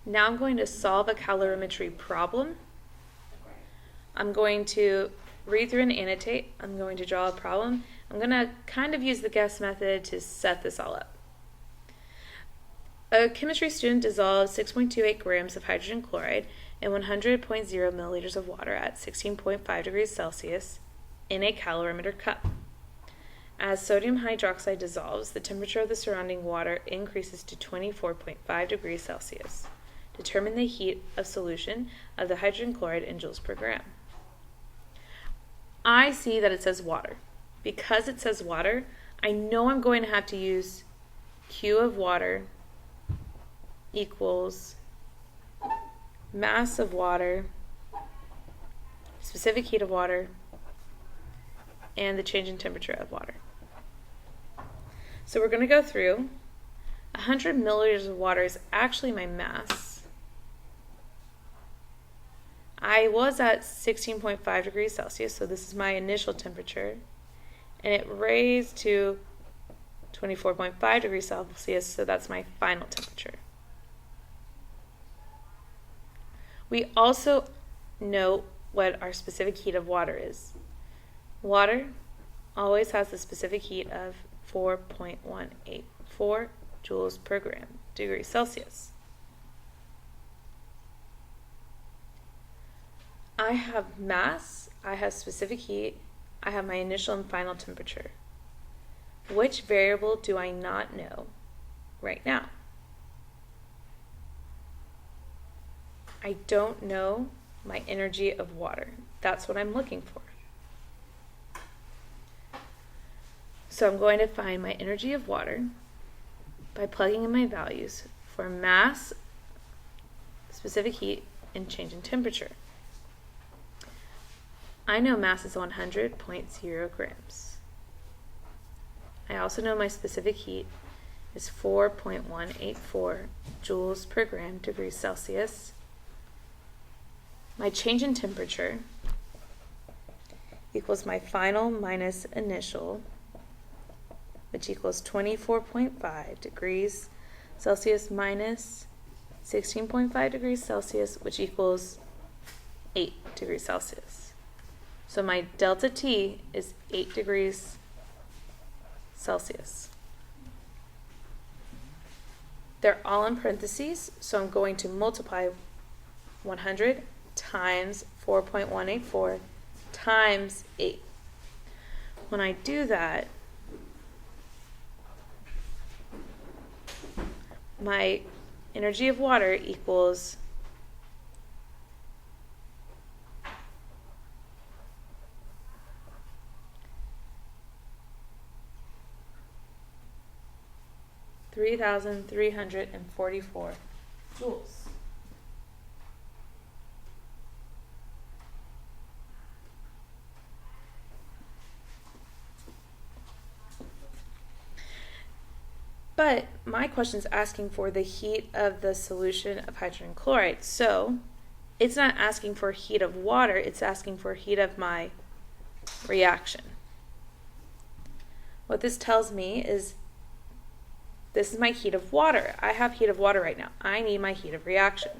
Now I'm going to solve a calorimetry problem. I'm going to read through and annotate. I'm going to draw a problem. I'm going to kind of use the guess method to set this all up. A chemistry student dissolves 6.28 grams of hydrogen chloride in 100.0 milliliters of water at 16.5 degrees Celsius in a calorimeter cup. As sodium hydroxide dissolves, the temperature of the surrounding water increases to 24.5 degrees Celsius. Determine the heat of solution of the hydrogen chloride in joules per gram. I see that it says water. Because it says water, I know I'm going to have to use Q of water equals mass of water, specific heat of water, and the change in temperature of water. So we're going to go through. 100 milliliters of water is actually my mass. I was at 16.5 degrees Celsius, so this is my initial temperature, and it raised to 24.5 degrees Celsius, so that's my final temperature. We also know what our specific heat of water is. Water always has the specific heat of 4.184 joules per gram degrees Celsius. I have mass, I have specific heat, I have my initial and final temperature. Which variable do I not know right now? I don't know my energy of water. That's what I'm looking for. So I'm going to find my energy of water by plugging in my values for mass, specific heat, and change in temperature. I know mass is 100.0 grams. I also know my specific heat is 4.184 joules per gram degrees Celsius. My change in temperature equals my final minus initial, which equals 24.5 degrees Celsius minus 16.5 degrees Celsius, which equals 8 degrees Celsius. So my delta T is 8 degrees Celsius. They're all in parentheses, so I'm going to multiply 100 times 4.184 times 8. When I do that, my energy of water equals 3,344 joules. But my question is asking for the heat of the solution of hydrogen chloride. So it's not asking for heat of water, it's asking for heat of my reaction. What this tells me is this is my heat of water. I have heat of water right now. I need my heat of reaction.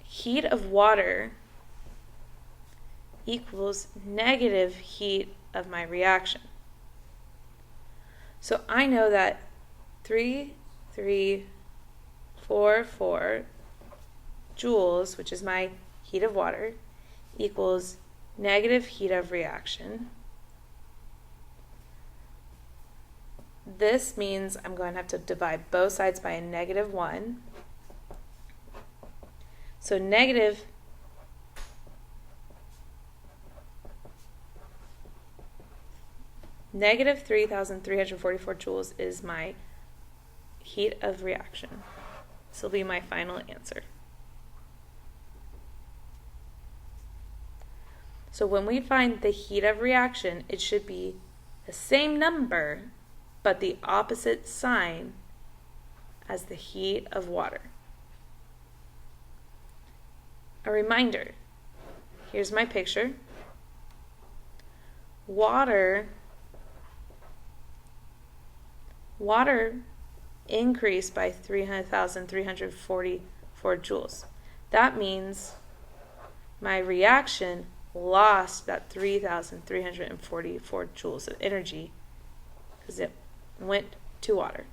Heat of water equals negative heat of my reaction. So I know that 3,344 joules, which is my heat of water, equals negative heat of reaction. This means I'm going to have to divide both sides by a -1. So negative negative 3,344 joules is my heat of reaction. This will be my final answer. So when we find the heat of reaction, it should be the same number, but the opposite sign as the heat of water. A reminder, here's my picture. Water water increased by 300,344 joules. That means my reaction lost that 3,344 joules of energy because it went to water.